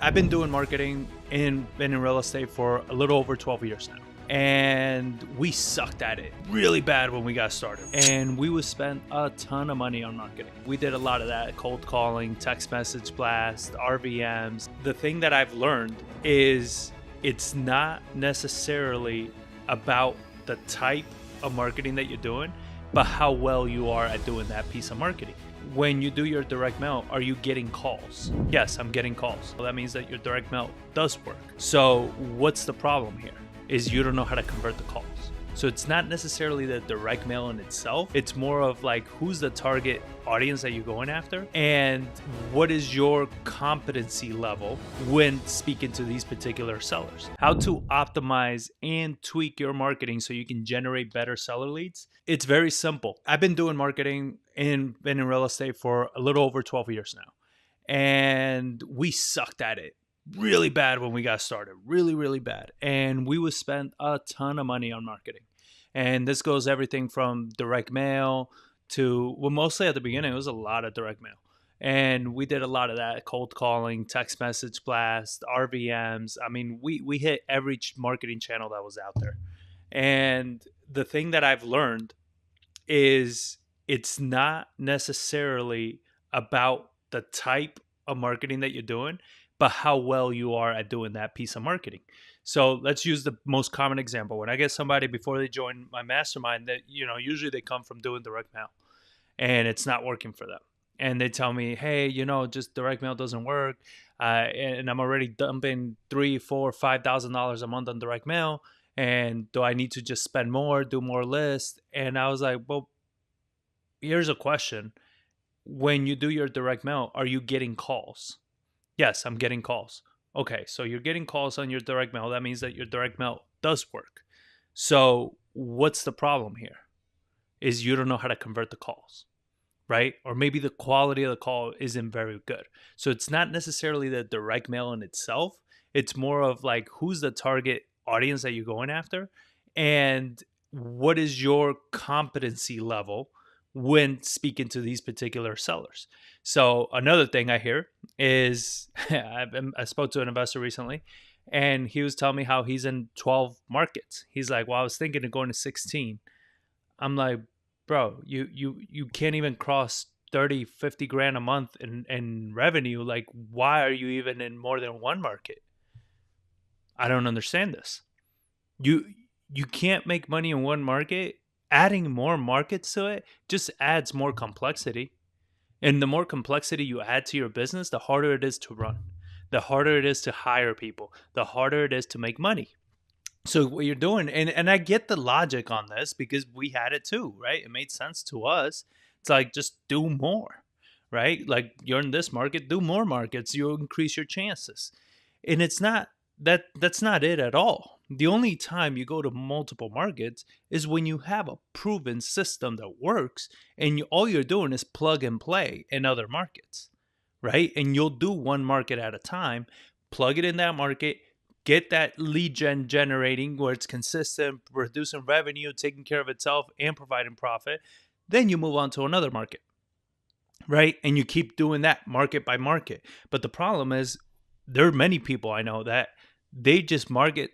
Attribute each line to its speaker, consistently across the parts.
Speaker 1: I've been doing marketing and been in real estate for a little over 12 years now. And we sucked at it really bad when we got started. And we would spend a ton of money on marketing. We did a lot of that: cold calling, text message blast, RVMs. The thing that I've learned is it's not necessarily about the type of marketing that you're doing, but how well you are at doing that piece of marketing. When you do your direct mail, are you getting calls? Yes, I'm getting calls. Well, that means that your direct mail does work. So what's the problem here? Is you don't know how to convert the calls. So it's not necessarily the direct mail in itself. It's more of like, who's the target audience that you're going after? And what is your competency level when speaking to these particular sellers? How to optimize and tweak your marketing so you can generate better seller leads? It's very simple. I've been doing marketing and been in real estate for a little over 12 years now. And we sucked at it really bad when we got started, really bad. And we would spend a ton of money on marketing. And this goes everything from direct mail to, well, mostly at the beginning, it was a lot of direct mail. And we did a lot of that: cold calling, text message blast, RVMs. I mean, we hit every marketing channel that was out there. And the thing that I've learned is it's not necessarily about the type of marketing that you're doing, but how well you are at doing that piece of marketing. So let's use the most common example. When I get somebody before they join my mastermind that, usually they come from doing direct mail and it's not working for them. And they tell me, hey, just direct mail doesn't work. And I'm already dumping $3,000, $4,000, $5,000 a month on direct mail. And do I need to just spend more, do more lists? And I was like, well, here's a question. When you do your direct mail, are you getting calls? Yes, I'm getting calls. Okay, so you're getting calls on your direct mail. That means that your direct mail does work. So what's the problem here? Is you don't know how to convert the calls, right? Or maybe the quality of the call isn't very good. So it's not necessarily the direct mail in itself. It's more of like, who's the target audience that you're going after? And what is your competency level when speaking to these particular sellers? So another thing I hear is I spoke to an investor recently, and he was telling me how he's in 12 markets. He's like, well, I was thinking of going to 16. I'm like, bro, you can't even cross 30, 50 grand a month in revenue. Like, why are you even in more than one market? I don't understand this. You can't make money in one market. Adding more markets to it just adds more complexity. And the more complexity you add to your business, the harder it is to run, the harder it is to hire people, the harder it is to make money. So what you're doing, and I get the logic on this because we had it too, right? It made sense to us. It's like, just do more, right? Like, you're in this market, do more markets, you'll increase your chances. And it's not that's not it at all. The only time you go to multiple markets is when you have a proven system that works and all you're doing is plug and play in other markets, right? And you'll do one market at a time, plug it in that market, get that lead generating where it's consistent, producing revenue, taking care of itself, and providing profit. Then you move on to another market, right? And you keep doing that market by market. But the problem is, there are many people I know that they just market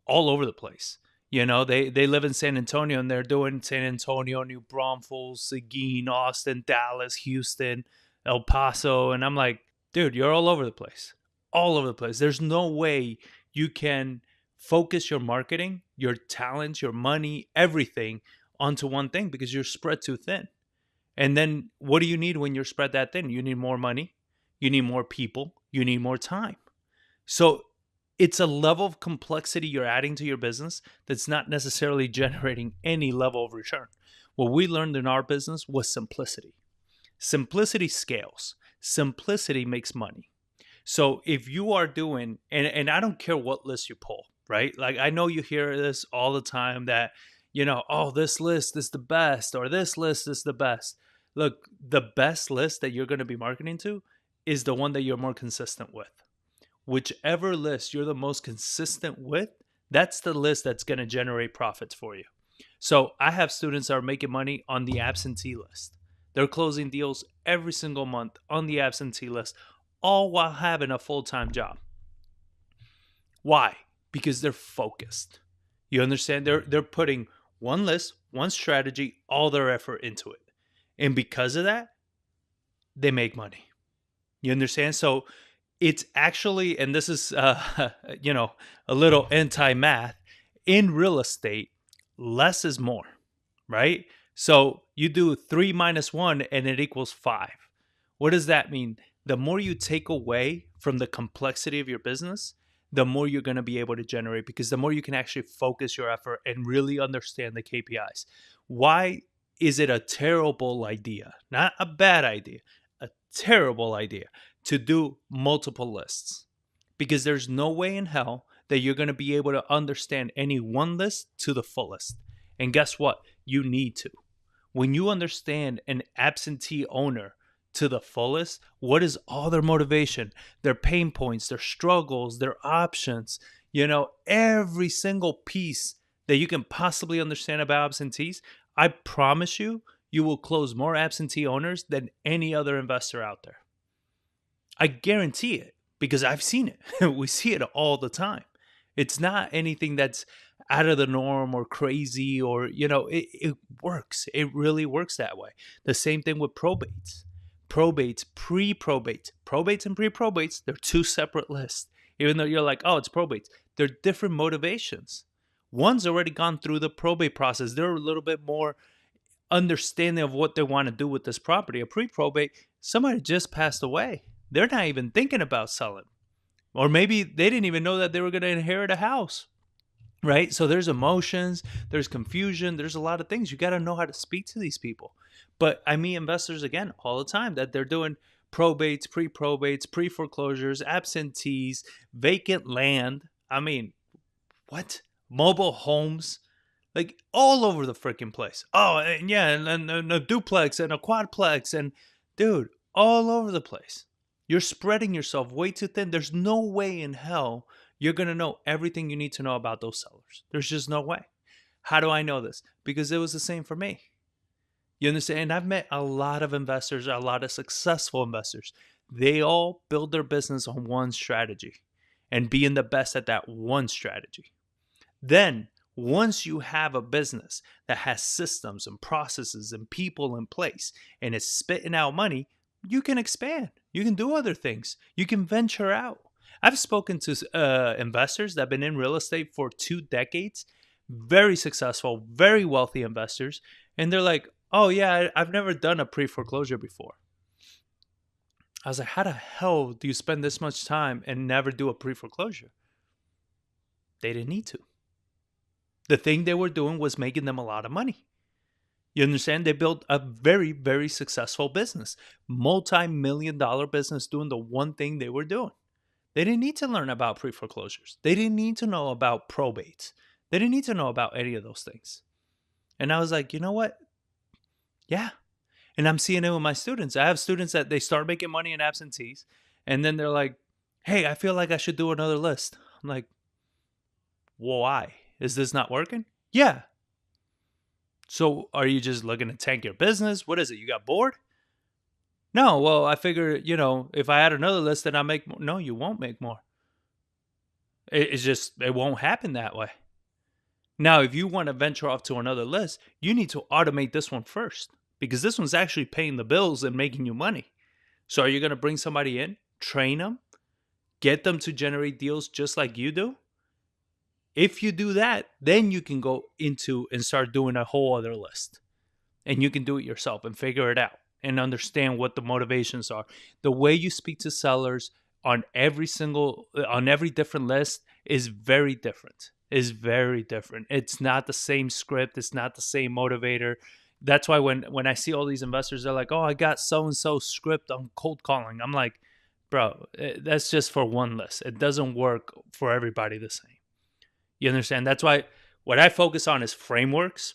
Speaker 1: all over the place. They live in San Antonio and they're doing San Antonio, New Braunfels, Seguin, Austin, Dallas, Houston, El Paso. And I'm like, dude, you're all over the place. All over the place. There's no way you can focus your marketing, your talents, your money, everything onto one thing because you're spread too thin. And then what do you need when you're spread that thin? You need more money. You need more people. You need more time. So it's a level of complexity you're adding to your business that's not necessarily generating any level of return. What we learned in our business was simplicity. Simplicity scales. Simplicity makes money. So if you are doing, and I don't care what list you pull, right? Like, I know you hear this all the time that, oh, this list is the best, or this list is the best. Look, the best list that you're going to be marketing to is the one that you're more consistent with. Whichever list you're the most consistent with, that's the list that's going to generate profits for you. So I have students that are making money on the absentee list. They're closing deals every single month on the absentee list, all while having a full-time job. Why? Because they're focused. You understand? They're putting one list, one strategy, all their effort into it. And because of that, they make money. You understand? So it's actually, and this is you know, a little anti-math, in real estate, less is more, right? So you do 3 minus 1 and it equals 5. What does that mean? The more you take away from the complexity of your business, the more you're going to be able to generate, because the more you can actually focus your effort and really understand the KPIs. Why is it a terrible idea? Not a bad idea, a terrible idea to do multiple lists, because there's no way in hell that you're going to be able to understand any one list to the fullest. And guess what? You need to. When you understand an absentee owner to the fullest, what is all their motivation, their pain points, their struggles, their options, every single piece that you can possibly understand about absentees, I promise you, you will close more absentee owners than any other investor out there. I guarantee it, because I've seen it. We see it all the time. It's not anything that's out of the norm or crazy, or, it works. It really works that way. The same thing with probates. Probates, pre-probates. Probates and pre-probates, they're two separate lists. Even though you're like, oh, it's probates. They're different motivations. One's already gone through the probate process. They're a little bit more understanding of what they want to do with this property. A pre-probate, somebody just passed away. They're not even thinking about selling. Or maybe they didn't even know that they were going to inherit a house, right? So there's emotions, there's confusion, there's a lot of things. You got to know how to speak to these people. But I meet investors, again, all the time that they're doing probates, pre-probates, pre-foreclosures, absentees, vacant land. I mean, what? Mobile homes, like all over the freaking place. Oh, and yeah, and a duplex and a quadplex, and dude, all over the place. You're spreading yourself way too thin. There's no way in hell you're going to know everything you need to know about those sellers. There's just no way. How do I know this? Because it was the same for me. You understand? And I've met a lot of investors, a lot of successful investors. They all build their business on one strategy and being the best at that one strategy. Then, once you have a business that has systems and processes and people in place and is spitting out money, you can expand. You can do other things. You can venture out. I've spoken to investors that have been in real estate for 2 decades, very successful, very wealthy investors. And they're like, oh, yeah, I've never done a pre-foreclosure before. I was like, how the hell do you spend this much time and never do a pre-foreclosure? They didn't need to. The thing they were doing was making them a lot of money. You understand? They built a very, very successful business, multi-million-dollar business doing the one thing they were doing. They didn't need to learn about pre-foreclosures. They didn't need to know about probates. They didn't need to know about any of those things. And I was like, you know what? Yeah. And I'm seeing it with my students. I have students that they start making money in absentees, and then they're like, hey, I feel like I should do another list. I'm like, why? Is this not working? Yeah. So are you just looking to tank your business? What is it? You got bored? No. Well, I figure, if I add another list, then I make more. No, you won't make more. It's just, it won't happen that way. Now, if you want to venture off to another list, you need to automate this one first, because this one's actually paying the bills and making you money. So are you going to bring somebody in, train them, get them to generate deals just like you do? If you do that, then you can go into and start doing a whole other list. And you can do it yourself and figure it out and understand what the motivations are. The way you speak to sellers on every different list is very different. It's not the same script. It's not the same motivator. That's why when I see all these investors, they're like, oh, I got so-and-so script on cold calling. I'm like, bro, that's just for one list. It doesn't work for everybody the same. You understand? That's why what I focus on is frameworks,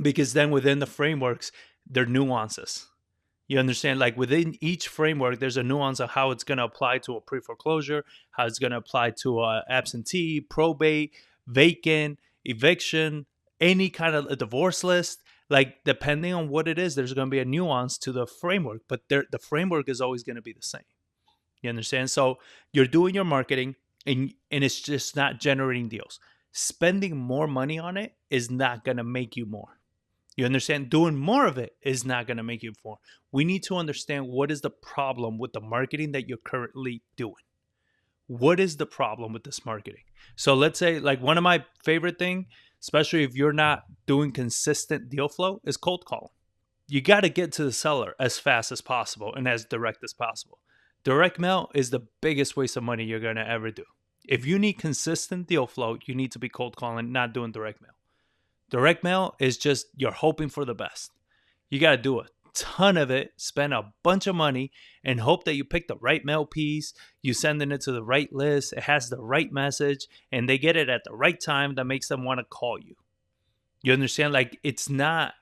Speaker 1: because then within the frameworks, there are nuances. You understand? Like within each framework, there's a nuance of how it's going to apply to a pre-foreclosure, how it's going to apply to a absentee, probate, vacant, eviction, any kind of a divorce list. Like depending on what it is, there's going to be a nuance to the framework, but the framework is always going to be the same. You understand? So you're doing your marketing. and it's just not generating deals. Spending more money on it is not going to make you more. You understand? Doing more of it is not going to make you more. We need to understand what is the problem with the marketing that you're currently doing. What is the problem with this marketing? So let's say, like, one of my favorite thing, especially if you're not doing consistent deal flow, is cold calling. You got to get to the seller as fast as possible and as direct as possible. Direct mail is the biggest waste of money you're going to ever do. If you need consistent deal flow, you need to be cold calling, not doing direct mail. Direct mail is just you're hoping for the best. You got to do a ton of it, spend a bunch of money, and hope that you pick the right mail piece. You sending it to the right list. It has the right message, and they get it at the right time that makes them want to call you. You understand? Like, it's not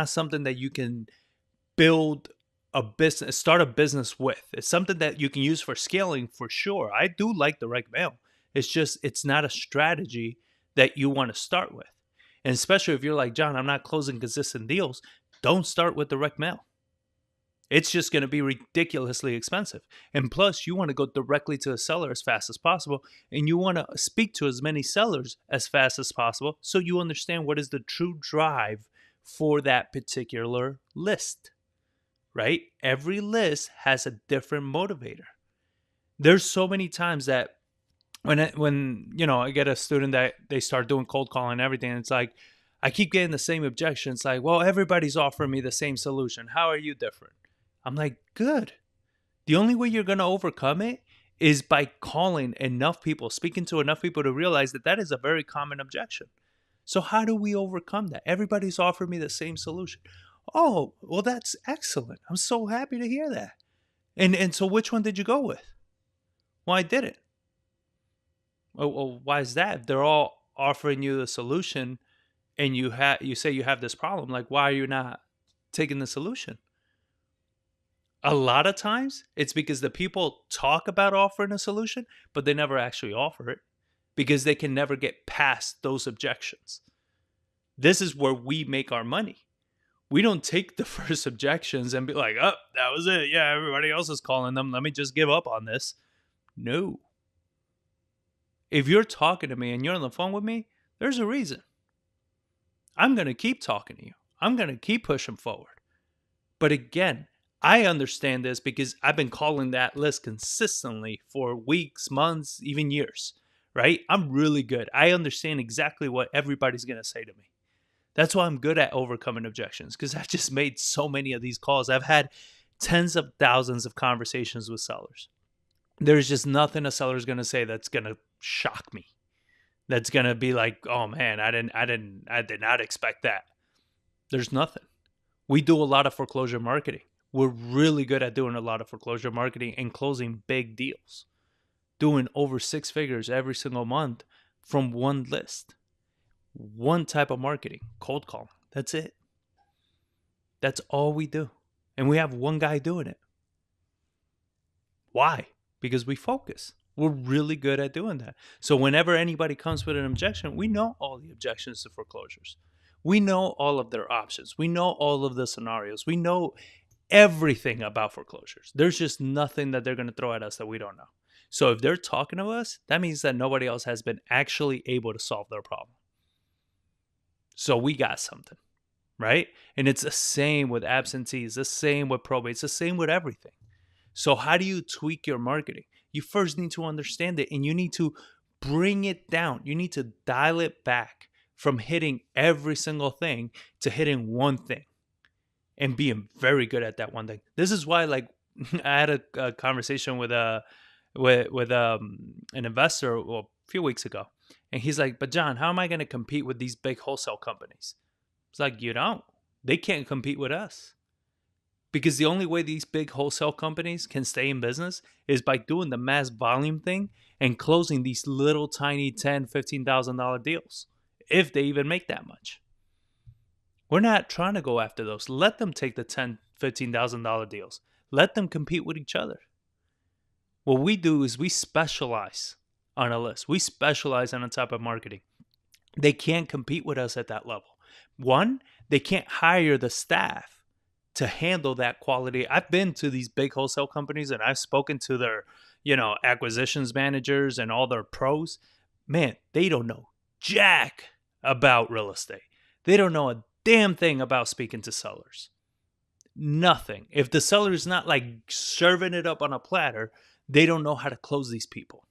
Speaker 1: something that you can build a business, start a business with. It's something that you can use for scaling for sure. I do like direct mail. It's just, it's not a strategy that you want to start with. And especially if you're like, John, I'm not closing consistent deals, don't start with direct mail. It's just going to be ridiculously expensive. And plus, you want to go directly to a seller as fast as possible. And you want to speak to as many sellers as fast as possible so you understand what is the true drive for that particular list, right? Every list has a different motivator. There's so many times that when I get a student that they start doing cold calling and everything, and it's like, I keep getting the same objections, like, well, everybody's offering me the same solution. How are you different? I'm like, good. The only way you're going to overcome it is by calling enough people, speaking to enough people to realize that that is a very common objection. So how do we overcome that? Everybody's offering me the same solution. Oh, well, that's excellent. I'm so happy to hear that. And so which one did you go with? Well, I didn't. Well, why is that? If they're all offering you the solution and you say you have this problem, like, why are you not taking the solution? A lot of times it's because the people talk about offering a solution, but they never actually offer it because they can never get past those objections. This is where we make our money. We don't take the first objections and be like, oh, that was it. Yeah, everybody else is calling them. Let me just give up on this. No. If you're talking to me and you're on the phone with me, there's a reason. I'm going to keep talking to you. I'm going to keep pushing forward. But again, I understand this because I've been calling that list consistently for weeks, months, even years, right? I'm really good. I understand exactly what everybody's going to say to me. That's why I'm good at overcoming objections, because I've just made so many of these calls. I've had tens of thousands of conversations with sellers. There's just nothing a seller's going to say that's going to shock me. That's going to be like, oh man, I did not expect that. There's nothing. We do a lot of foreclosure marketing. We're really good at doing a lot of foreclosure marketing and closing big deals. Doing over 6 figures every single month from one list. One type of marketing, cold calling. That's it. That's all we do. And we have one guy doing it. Why? Because we focus. We're really good at doing that. So whenever anybody comes with an objection, we know all the objections to foreclosures. We know all of their options. We know all of the scenarios. We know everything about foreclosures. There's just nothing that they're going to throw at us that we don't know. So if they're talking to us, that means that nobody else has been actually able to solve their problem. So we got something, right? And it's the same with absentees, the same with probates, the same with everything. So how do you tweak your marketing? You first need to understand it, and you need to bring it down. You need to dial it back from hitting every single thing to hitting one thing and being very good at that one thing. This is why, like, I had a conversation with an investor a few weeks ago, and he's like, but John, how am I going to compete with these big wholesale companies? It's like, you don't. They can't compete with us. Because the only way these big wholesale companies can stay in business is by doing the mass volume thing and closing these little tiny $10,000, $15,000 deals, if they even make that much. We're not trying to go after those. Let them take the $10,000, $15,000 deals. Let them compete with each other. What we do is we specialize on a list. We specialize on a type of marketing. They can't compete with us at that level. One, they can't hire the staff to handle that quality. I've been to these big wholesale companies and I've spoken to their, acquisitions managers and all their pros, man, they don't know jack about real estate. They don't know a damn thing about speaking to sellers. Nothing. If the seller is not like serving it up on a platter, they don't know how to close these people.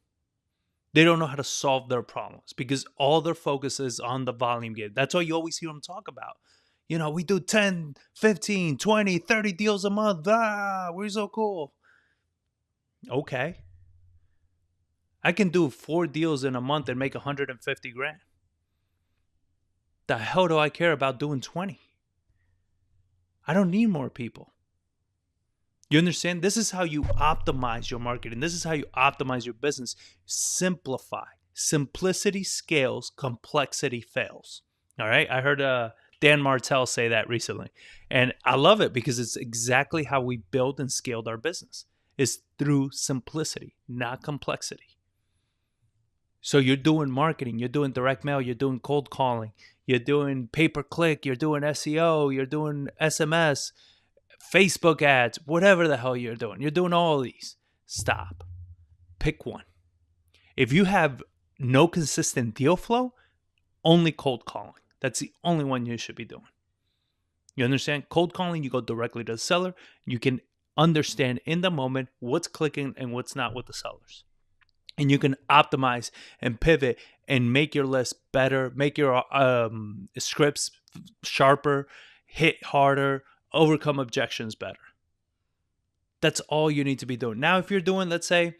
Speaker 1: They don't know how to solve their problems because all their focus is on the volume game. That's all you always hear them talk about. We do 10, 15, 20, 30 deals a month. We're so cool. Okay. I can do 4 deals in a month and make 150 grand. The hell do I care about doing 20? I don't need more people. You understand? This is how you optimize your marketing. This is how you optimize your business. Simplify. Simplicity scales, complexity fails. All right? I heard Dan Martell say that recently. And I love it because it's exactly how we build and scaled our business. It's through simplicity, not complexity. So you're doing marketing, you're doing direct mail, you're doing cold calling, you're doing pay-per-click, you're doing SEO, you're doing SMS, Facebook ads, whatever the hell you're doing. You're doing all of these. Stop. Pick one. If you have no consistent deal flow, only cold calling. That's the only one you should be doing. You understand? Cold calling, you go directly to the seller. You can understand in the moment what's clicking and what's not with the sellers. And you can optimize and pivot and make your list better, make your scripts sharper, hit harder, overcome objections better. That's all you need to be doing. Now, if you're doing, let's say,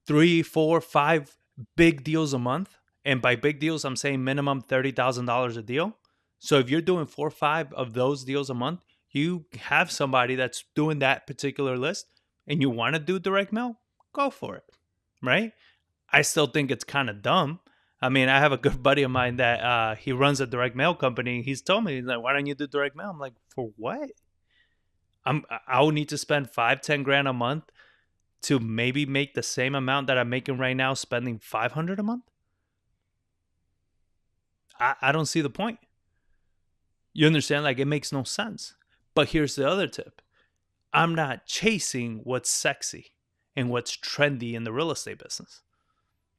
Speaker 1: 3, 4, 5 big deals a month, and by big deals, I'm saying minimum $30,000 a deal. So if you're doing 4 or 5 of those deals a month, you have somebody that's doing that particular list and you want to do direct mail, go for it. Right? I still think it's kind of dumb. I mean, I have a good buddy of mine that he runs a direct mail company. He's told me, he's like, why don't you do direct mail? I'm like, for what? I'll need to spend 5-10 grand a month to maybe make the same amount that I'm making right now, spending $500 a month. I don't see the point. You understand? Like, it makes no sense. But here's the other tip. I'm not chasing what's sexy and what's trendy in the real estate business.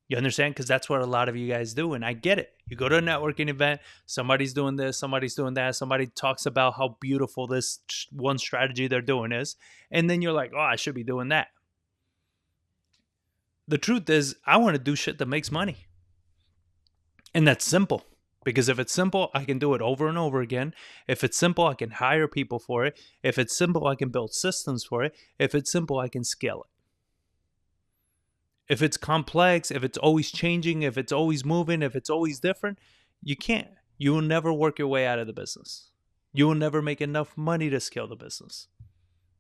Speaker 1: You understand? Because that's what a lot of you guys do. And I get it. You go to a networking event, somebody's doing this, somebody's doing that. Somebody talks about how beautiful this one strategy they're doing is. And then you're like, oh, I should be doing that. The truth is, I want to do shit that makes money. And that's simple. Because if it's simple, I can do it over and over again. If it's simple, I can hire people for it. If it's simple, I can build systems for it. If it's simple, I can scale it. If it's complex, if it's always changing, if it's always moving, if it's always different, you can't. You will never work your way out of the business. You will never make enough money to scale the business.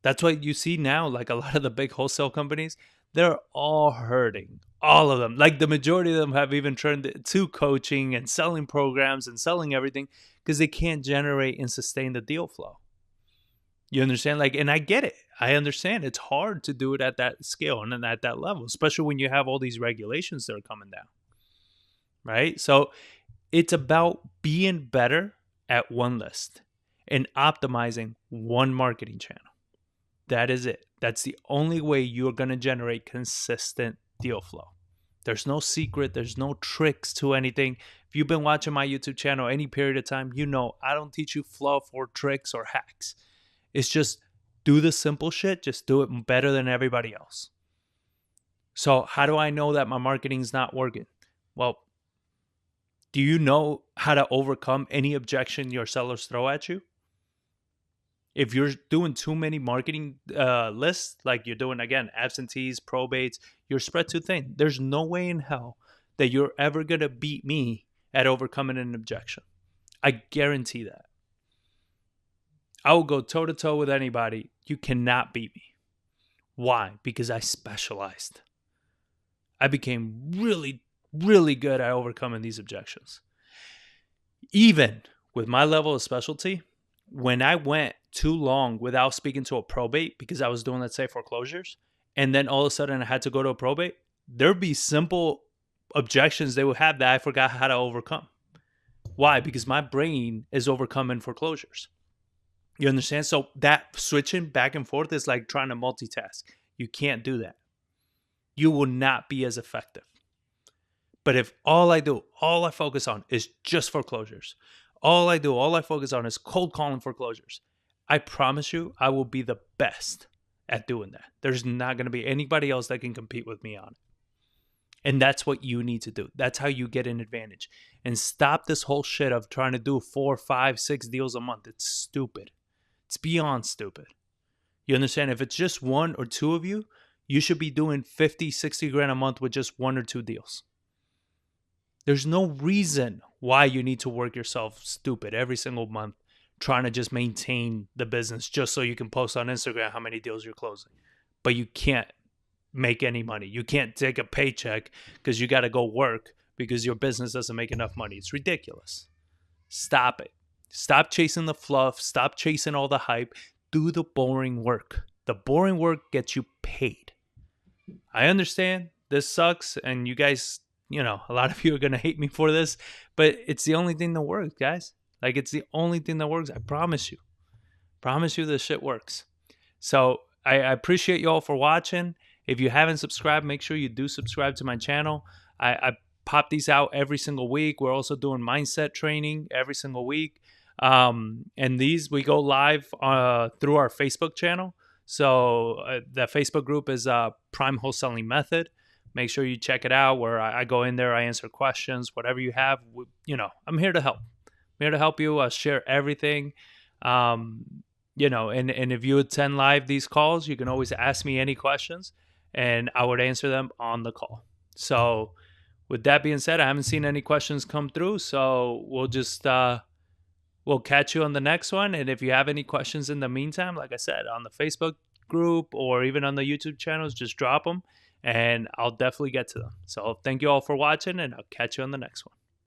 Speaker 1: That's what you see now, like a lot of the big wholesale companies, they're all hurting. All of them. Like the majority of them have even turned to coaching and selling programs and selling everything because they can't generate and sustain the deal flow. You understand? Like, and I get it. I understand it's hard to do it at that scale and at that level, especially when you have all these regulations that are coming down. Right? So it's about being better at one list and optimizing one marketing channel. That is it. That's the only way you're going to generate consistent deal flow. There's no secret. There's no tricks to anything. If you've been watching my YouTube channel any period of time, you know I don't teach you fluff or tricks or hacks. It's just do the simple shit. Just do it better than everybody else. So how do I know that my marketing's not working? Well, do you know how to overcome any objection your sellers throw at you? If you're doing too many marketing lists, like you're doing, again, absentees, probates, you're spread too thin. There's no way in hell that you're ever going to beat me at overcoming an objection. I guarantee that. I will go toe-to-toe with anybody. You cannot beat me. Why? Because I specialized. I became really, really good at overcoming these objections. Even with my level of specialty, when I went too long without speaking to a probate because I was doing, let's say, foreclosures, and then all of a sudden I had to go to a probate, there'd be simple objections they would have that I forgot how to overcome. Why? Because my brain is overcoming foreclosures. You understand? So that switching back and forth is like trying to multitask. You can't do that. you will not be as effective. But if all I focus on is just foreclosures, all I focus on is cold calling foreclosures, I promise you, I will be the best at doing that. There's not going to be anybody else that can compete with me on it. And that's what you need to do. That's how you get an advantage. And stop this whole shit of trying to do 4, 5, 6 deals a month. It's stupid. It's beyond stupid. You understand? If it's just one or two of you, you should be doing 50, 60 grand a month with just one or two deals. There's no reason why you need to work yourself stupid every single month trying to just maintain the business just so you can post on Instagram how many deals you're closing. But you can't make any money. You can't take a paycheck because you got to go work because your business doesn't make enough money. It's ridiculous. Stop it. Stop chasing the fluff. Stop chasing all the hype. Do the boring work. The boring work gets you paid. I understand this sucks, and you guys, a lot of you are going to hate me for this, but it's the only thing that works, guys. Like, it's the only thing that works. I promise you. Promise you this shit works. So I appreciate you all for watching. If you haven't subscribed, make sure you do subscribe to my channel. I pop these out every single week. We're also doing mindset training every single week. And these, we go live through our Facebook channel. So the Facebook group is Prime Wholesaling Method. Make sure you check it out where I go in there. I answer questions, whatever you have. I'm here to help. I'm here to help you. I'll share everything. And if you attend live these calls, you can always ask me any questions and I would answer them on the call. So with that being said, I haven't seen any questions come through. So we'll just, we'll catch you on the next one. And if you have any questions in the meantime, like I said, on the Facebook group or even on the YouTube channels, just drop them and I'll definitely get to them. So thank you all for watching and I'll catch you on the next one.